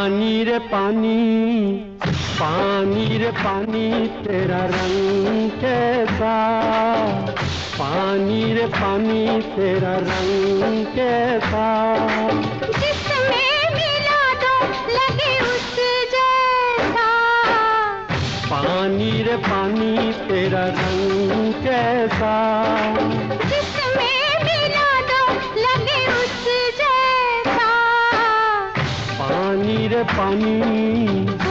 पानी रे पानी, पानी रे पानी तेरा रंग कैसा, पानी रे पानी तेरा रंग कैसा, जिसमें मिला दो लगे उस जैसा, पानी रे पानी तेरा रंग कैसा, जिसमें मिला दो लगे उस जैसा, पानी रे पानी।